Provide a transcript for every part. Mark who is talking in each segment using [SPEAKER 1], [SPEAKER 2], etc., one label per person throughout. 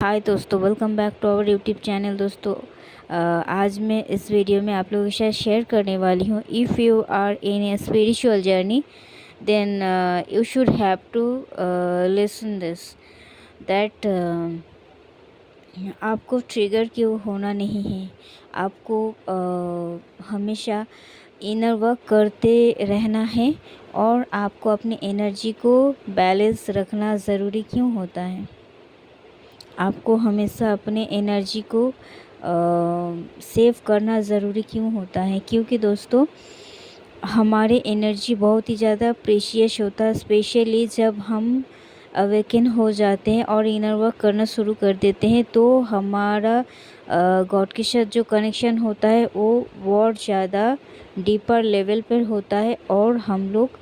[SPEAKER 1] हाय दोस्तों, welcome back to our YouTube channel. दोस्तों आज मैं इस वीडियो में आप लोगों के साथ शेयर करने वाली हूँ, if you are in a spiritual journey then you should have to listen this that आपको ट्रिगर क्यों होना नहीं है। आपको हमेशा इनर वर्क करते रहना है और आपको अपनी एनर्जी को बैलेंस रखना ज़रूरी क्यों होता है। आपको हमेशा अपने एनर्जी को सेव करना ज़रूरी क्यों होता है, क्योंकि दोस्तों हमारे एनर्जी बहुत ही ज़्यादा प्रेशियस होता है, स्पेशली जब हम अवेकन हो जाते हैं और इनर वर्क करना शुरू कर देते हैं तो हमारा गॉड के साथ जो कनेक्शन होता है वो बहुत ज़्यादा डीपर लेवल पर होता है और हम लोग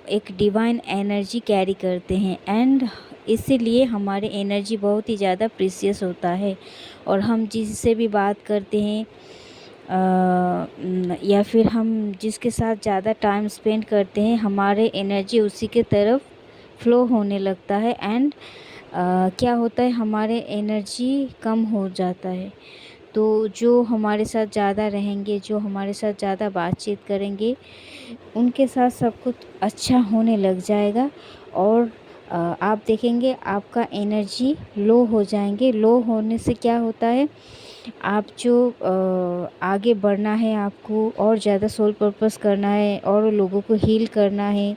[SPEAKER 1] एक डिवाइन एनर्जी कैरी करते हैं एंड इसीलिए हमारे एनर्जी बहुत ही ज़्यादा प्रीशियस होता है। और हम जिससे भी बात करते हैं या फिर हम जिसके साथ ज़्यादा टाइम स्पेंड करते हैं हमारे एनर्जी उसी के तरफ फ्लो होने लगता है एंड क्या होता है, हमारे एनर्जी कम हो जाता है। तो जो हमारे साथ ज़्यादा रहेंगे, जो हमारे साथ ज़्यादा बातचीत करेंगे, उनके साथ सब कुछ अच्छा होने लग जाएगा और आप देखेंगे आपका एनर्जी लो हो जाएंगे। लो होने से क्या होता है, आप जो आगे बढ़ना है, आपको और ज़्यादा सोल पर्पस करना है और लोगों को हील करना है,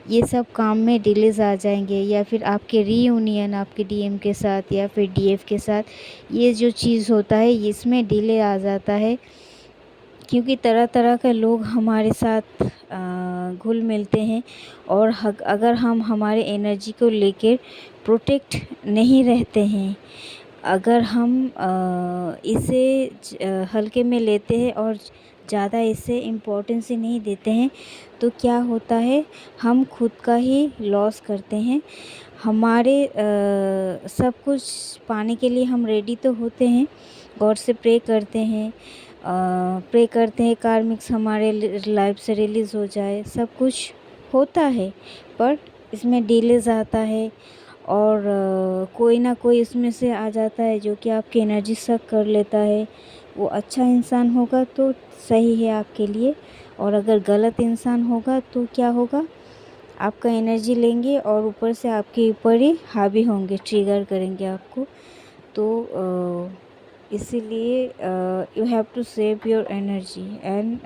[SPEAKER 1] ये सब काम में डिलेज आ जाएंगे। या फिर आपके रीयूनियन आपके डीएम के साथ या फिर डीएफ के साथ, ये जो चीज़ होता है इसमें डिले आ जाता है, क्योंकि तरह तरह के लोग हमारे साथ घुल मिलते हैं और अगर हम हमारे एनर्जी को लेकर प्रोटेक्ट नहीं रहते हैं, अगर हम इसे हल्के में लेते हैं और ज़्यादा इसे इम्पोर्टेंस ही नहीं देते हैं तो क्या होता है, हम खुद का ही लॉस करते हैं। हमारे सब कुछ पाने के लिए हम रेडी तो होते हैं, गॉड से प्रे करते हैं, कार्मिक्स हमारे लाइफ से रिलीज़ हो जाए, सब कुछ होता है, पर इसमें डिलेज आता है और कोई ना कोई इसमें से आ जाता है जो कि आपकी एनर्जी सक कर लेता है। वो अच्छा इंसान होगा तो सही है आपके लिए, और अगर गलत इंसान होगा तो क्या होगा, आपका एनर्जी लेंगे और ऊपर से आपके ऊपर ही हावी होंगे, ट्रिगर करेंगे आपको। तो इसीलिए you have to save your energy and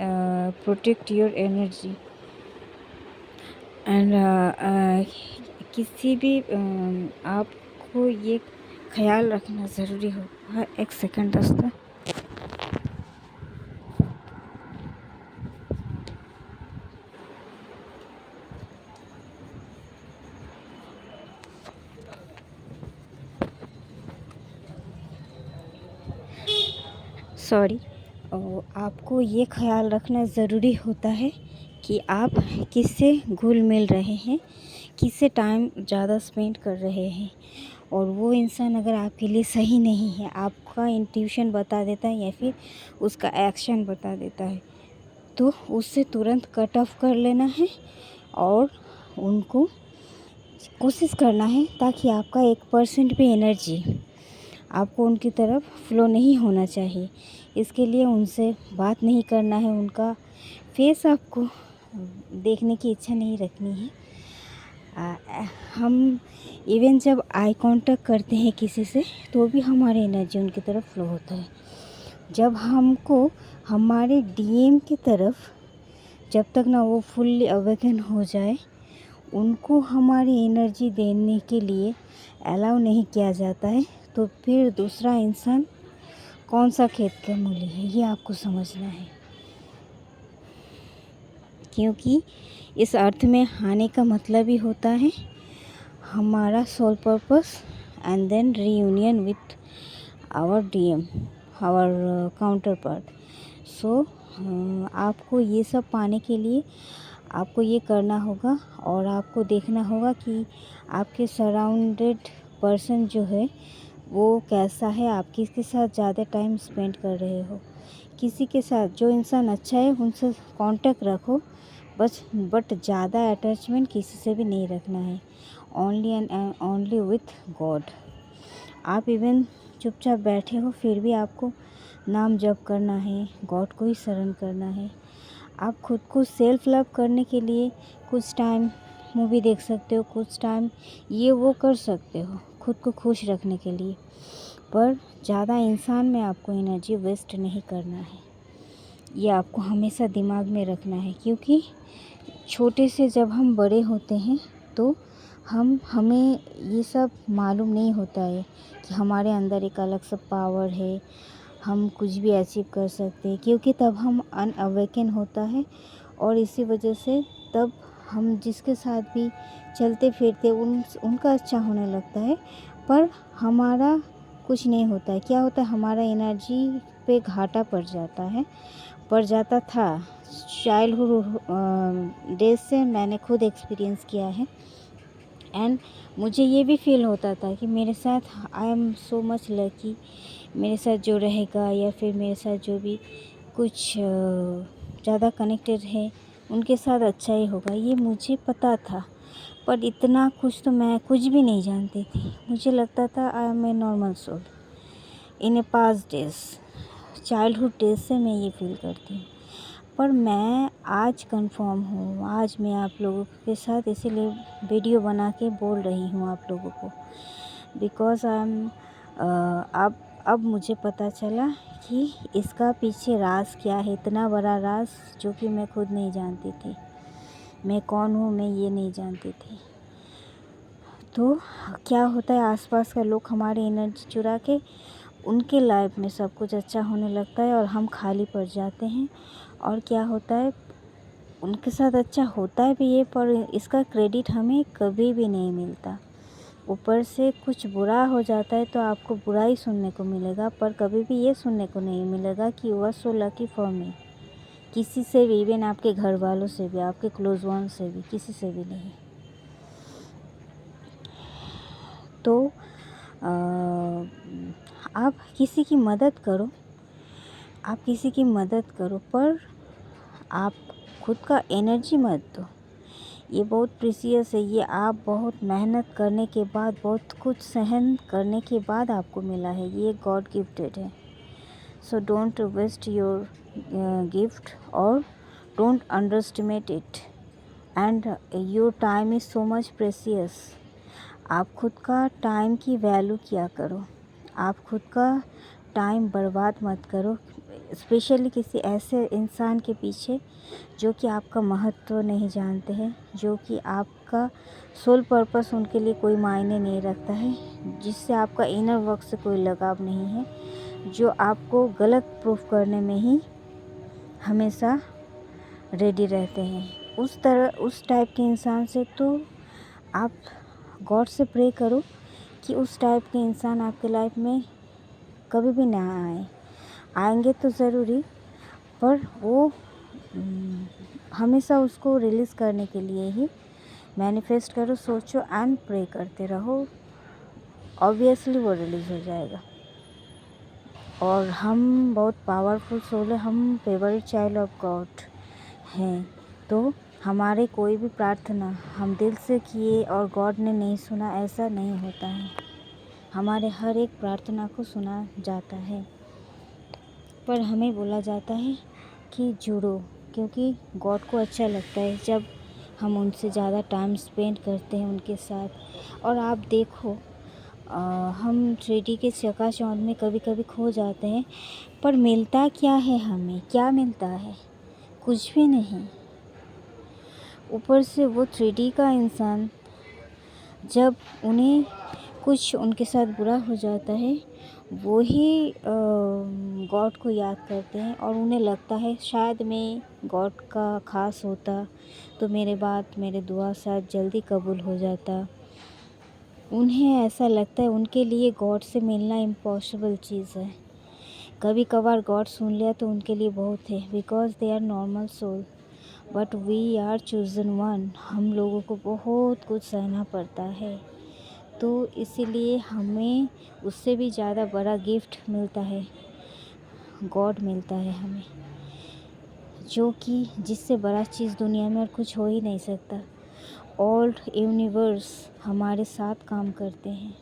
[SPEAKER 1] protect your energy and किसी भी आपको ये ख्याल रखना ज़रूरी होगा। एक सेकंड दोस्तों, सॉरी। आपको ये ख्याल रखना ज़रूरी होता है कि आप किससे घुल मिल रहे हैं, किससे टाइम ज़्यादा स्पेंड कर रहे हैं। और वो इंसान अगर आपके लिए सही नहीं है, आपका इंट्यूशन बता देता है या फिर उसका एक्शन बता देता है, तो उससे तुरंत कट ऑफ कर लेना है और उनको कोशिश करना है ताकि आपका 1% भी एनर्जी आपको उनकी तरफ फ्लो नहीं होना चाहिए। इसके लिए उनसे बात नहीं करना है, उनका फेस आपको देखने की इच्छा नहीं रखनी है। हम इवन जब आई कांटेक्ट करते हैं किसी से तो भी हमारी एनर्जी उनकी तरफ फ्लो होता है। जब हमको हमारे डीएम की तरफ, जब तक ना वो फुल्ली अवेकन हो जाए, उनको हमारी एनर्जी देने के लिए अलाउ नहीं किया जाता है, तो फिर दूसरा इंसान कौन सा खेत का मूली है, ये आपको समझना है। क्योंकि इस अर्थ में आने का मतलब ही होता है हमारा soul purpose and then reunion with our DM, our counterpart. So आपको ये सब पाने के लिए आपको ये करना होगा और आपको देखना होगा कि आपके सराउंडेड पर्सन जो है वो कैसा है, आप किसके साथ ज़्यादा टाइम स्पेंड कर रहे हो। किसी के साथ जो इंसान अच्छा है उनसे कांटेक्ट रखो बस, बट ज़्यादा अटैचमेंट किसी से भी नहीं रखना है। Only and only with God. आप इवन चुपचाप बैठे हो फिर भी आपको नाम जप करना है, गॉड को ही शरण करना है। आप खुद को सेल्फ लव करने के लिए कुछ टाइम मूवी देख सकते हो, कुछ टाइम ये वो कर सकते हो खुद को खुश रखने के लिए, पर ज़्यादा इंसान में आपको एनर्जी वेस्ट नहीं करना है। ये आपको हमेशा दिमाग में रखना है, क्योंकि छोटे से जब हम बड़े होते हैं तो हमें ये सब मालूम नहीं होता है कि हमारे अंदर एक अलग सा पावर है, हम कुछ भी अचीव कर सकते हैं, क्योंकि तब हम अनअवेकन होता है। और इसी वजह से तब हम जिसके साथ भी चलते फिरते उनका अच्छा होने लगता है, पर हमारा कुछ नहीं होता है। क्या होता है, हमारा एनर्जी पे घाटा पड़ जाता था। चाइल्डहुड डेज से मैंने खुद एक्सपीरियंस किया है। एंड मुझे ये भी फील होता था कि मेरे साथ I am so much lucky, मेरे साथ जो रहेगा या फिर मेरे साथ जो भी कुछ ज़्यादा कनेक्टेड है उनके साथ अच्छा ही होगा, ये मुझे पता था। पर इतना कुछ तो मैं कुछ भी नहीं जानती थी। मुझे लगता था I am a normal soul in a past days, childhood days से मैं ये फील करती हूँ। पर मैं आज कंफर्म हूँ, आज मैं आप लोगों के साथ इसीलिए वीडियो बना के बोल रही हूँ आप लोगों को, बिकॉज़ आई एम अब मुझे पता चला कि इसका पीछे राज क्या है, इतना बड़ा राज जो कि मैं खुद नहीं जानती थी। मैं कौन हूँ मैं ये नहीं जानती थी। तो क्या होता है, आसपास का लोग हमारी एनर्जी चुरा के उनके लाइफ में सब कुछ अच्छा होने लगता है और हम खाली पड़ जाते हैं। और क्या होता है, उनके साथ अच्छा होता है भी ये, पर इसका क्रेडिट हमें कभी भी नहीं मिलता। ऊपर से कुछ बुरा हो जाता है तो आपको बुरा ही सुनने को मिलेगा, पर कभी भी ये सुनने को नहीं मिलेगा कि you are so lucky for me. किसी से भी, इवन आपके घर वालों से भी, आपके क्लोज वन से भी, किसी से भी नहीं। तो आप किसी की मदद करो, पर आप खुद का एनर्जी मत दो। ये बहुत प्रीसियस है, ये आप बहुत मेहनत करने के बाद, बहुत कुछ सहन करने के बाद आपको मिला है, ये गॉड गिफ्टेड है। So don't waste your gift और don't underestimate it, and your time is so much precious. आप खुद का टाइम की वैल्यू किया करो, आप खुद का टाइम बर्बाद मत करो, स्पेशली किसी ऐसे इंसान के पीछे जो कि आपका महत्व नहीं जानते हैं, जो कि आपका सोल पर्पस उनके लिए कोई मायने नहीं रखता है, जिससे आपका इनर वर्क से कोई लगाव नहीं है, जो आपको गलत प्रूफ करने में ही हमेशा रेडी रहते हैं। उस टाइप के इंसान से तो आप गॉड से प्रे करो कि उस टाइप के इंसान आपके लाइफ में कभी भी ना आएंगे तो ज़रूरी, पर वो हमेशा उसको रिलीज़ करने के लिए ही मैनिफेस्ट करो, सोचो एंड प्रे करते रहो, ऑब्वियसली वो रिलीज़ हो जाएगा। और हम बहुत पावरफुल सोल है, हम फेवरेट चाइल्ड ऑफ गॉड हैं। तो हमारे कोई भी प्रार्थना हम दिल से किए और गॉड ने नहीं सुना, ऐसा नहीं होता है। हमारे हर एक प्रार्थना को सुना जाता है, पर हमें बोला जाता है कि जुड़ो, क्योंकि गॉड को अच्छा लगता है जब हम उनसे ज़्यादा टाइम स्पेंड करते हैं उनके साथ। और आप देखो, हम 3D के चकाचौंध में कभी कभी खो जाते हैं, पर मिलता क्या है, हमें क्या मिलता है? कुछ भी नहीं। ऊपर से वो 3D का इंसान जब उन्हें कुछ उनके साथ बुरा हो जाता है, वो ही गॉड को याद करते हैं और उन्हें लगता है शायद मैं गॉड का ख़ास होता तो मेरे दुआ शायद जल्दी कबूल हो जाता। उन्हें ऐसा लगता है, उनके लिए गॉड से मिलना इम्पॉसिबल चीज़ है। कभी कभार गॉड सुन लिया तो उनके लिए बहुत है, because they are normal soul, but we are chosen one. हम लोगों को बहुत कुछ सहना पड़ता है, तो इसीलिए हमें उससे भी ज़्यादा बड़ा गिफ्ट मिलता है, गॉड मिलता है हमें, जो कि जिससे बड़ा चीज़ दुनिया में और कुछ हो ही नहीं सकता। ऑल यूनिवर्स हमारे साथ काम करते हैं,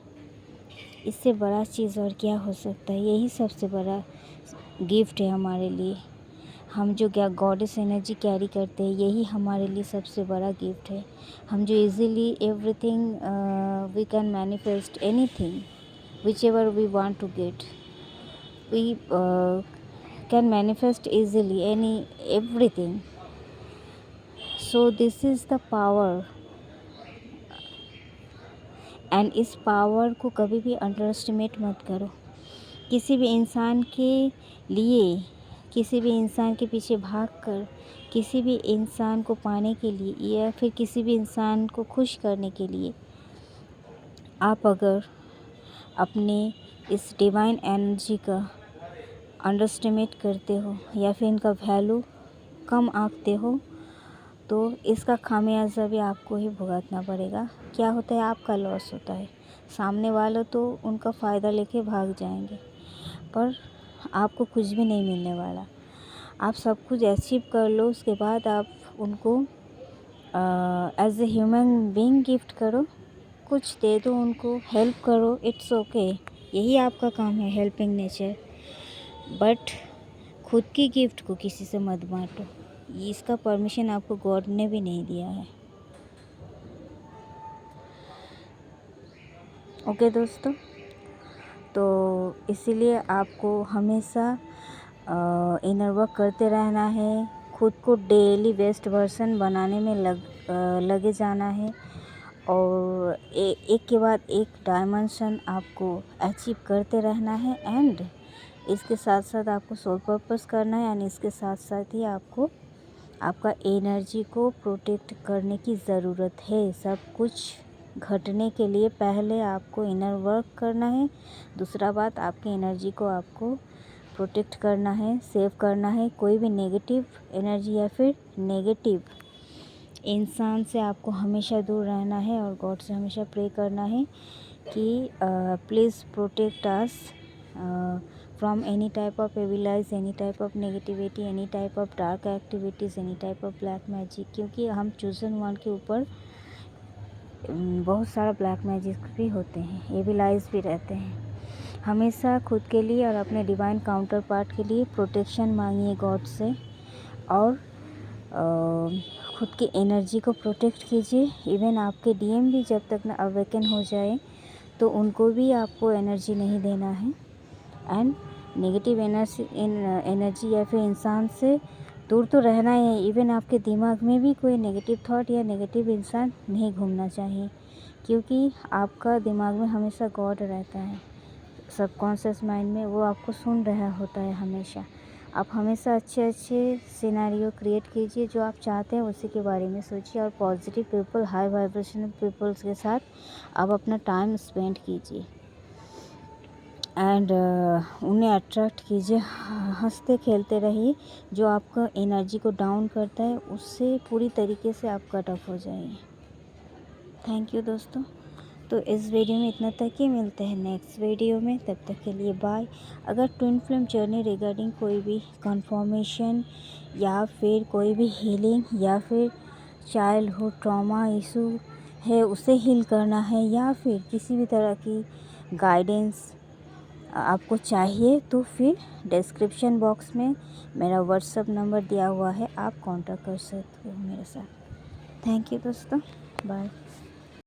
[SPEAKER 1] इससे बड़ा चीज़ और क्या हो सकता है। यही सबसे बड़ा गिफ्ट है हमारे लिए। हम जो क्या गॉडेस एनर्जी कैरी करते हैं, यही हमारे लिए सबसे बड़ा गिफ्ट है। हम जो easily everything we can manifest anything which ever we want to get, we can manifest easily any everything. So this is the power, and इस पावर को कभी भी अंडर एस्टिमेट मत करो। किसी भी इंसान के लिए, किसी भी इंसान के पीछे भागकर, किसी भी इंसान को पाने के लिए या फिर किसी भी इंसान को खुश करने के लिए आप अगर अपने इस डिवाइन एनर्जी का अंडर एस्टिमेट करते हो या फिर इनका वैल्यू कम आंकते हो, तो इसका खामियाजा भी आपको ही भुगतना पड़ेगा। क्या होता है, आपका लॉस होता है। सामने वाले तो उनका फ़ायदा लेके भाग जाएंगे, पर आपको कुछ भी नहीं मिलने वाला। आप सब कुछ अचीव कर लो, उसके बाद आप उनको as a human being gift करो, कुछ दे दो उनको, हेल्प करो, इट्स ओके। यही आपका काम है, हेल्पिंग नेचर। बट खुद की गिफ्ट को किसी से मत बांटो, इसका परमिशन आपको गॉड ने भी नहीं दिया है। ओके दोस्तों, तो इसीलिए आपको हमेशा इनर वर्क करते रहना है, खुद को डेली बेस्ट वर्जन बनाने में लगे जाना है, और एक के बाद एक डायमेंशन आपको अचीव करते रहना है। एंड इसके साथ साथ आपको सोल पर्पस करना है, एंड इसके साथ साथ ही आपको आपका एनर्जी को प्रोटेक्ट करने की ज़रूरत है। सब कुछ घटने के लिए पहले आपको इनर वर्क करना है। दूसरा बात, आपकी एनर्जी को आपको प्रोटेक्ट करना है, सेव करना है। कोई भी नेगेटिव एनर्जी या फिर नेगेटिव इंसान से आपको हमेशा दूर रहना है, और गॉड से हमेशा प्रे करना है कि please protect us from any type of evil eyes, any type of negativity, any type of dark activities, any type of black magic. क्योंकि हम चूजन वन के ऊपर बहुत सारा ब्लैक मैजिक भी होते हैं, एविलाइज भी रहते हैं। हमेशा खुद के लिए और अपने डिवाइन काउंटर पार्ट के लिए प्रोटेक्शन मांगिए गॉड से, और खुद की एनर्जी को प्रोटेक्ट कीजिए। इवन आपके डीएम भी जब तक ना अवेकन हो जाए, तो उनको भी आपको एनर्जी नहीं देना है। एंड नेगेटिव एनर्जी या फिर इंसान से दूर तो रहना है। इवन आपके दिमाग में भी कोई नेगेटिव थॉट या नेगेटिव इंसान नहीं घूमना चाहिए, क्योंकि आपका दिमाग में हमेशा गॉड रहता है, सबकॉन्शियस माइंड में वो आपको सुन रहा होता है हमेशा। आप हमेशा अच्छे अच्छे सिनेरियो क्रिएट कीजिए, जो आप चाहते हैं उसी के बारे में सोचिए, और positive people, high vibrational peoples के साथ आप अपना टाइम स्पेंड कीजिए, एंड उन्हें अट्रैक्ट कीजिए। हंसते खेलते रहिए। जो आपका एनर्जी को डाउन करता है, उससे पूरी तरीके से आप कट ऑफ हो जाइए। थैंक यू दोस्तों। तो इस वीडियो में इतना तक ही, मिलते हैं नेक्स्ट वीडियो में, तब तक के लिए बाय। अगर ट्विन फ्लेम जर्नी रिगार्डिंग कोई भी कंफर्मेशन या फिर कोई भी हीलिंग या फिर चाइल्डहुड ट्रॉमा इशू है, उसे हील करना है, या फिर किसी भी तरह की गाइडेंस आपको चाहिए, तो फिर डिस्क्रिप्शन बॉक्स में मेरा व्हाट्सएप नंबर दिया हुआ है, आप कांटेक्ट कर सकते हो मेरे साथ। थैंक यू दोस्तों, बाय।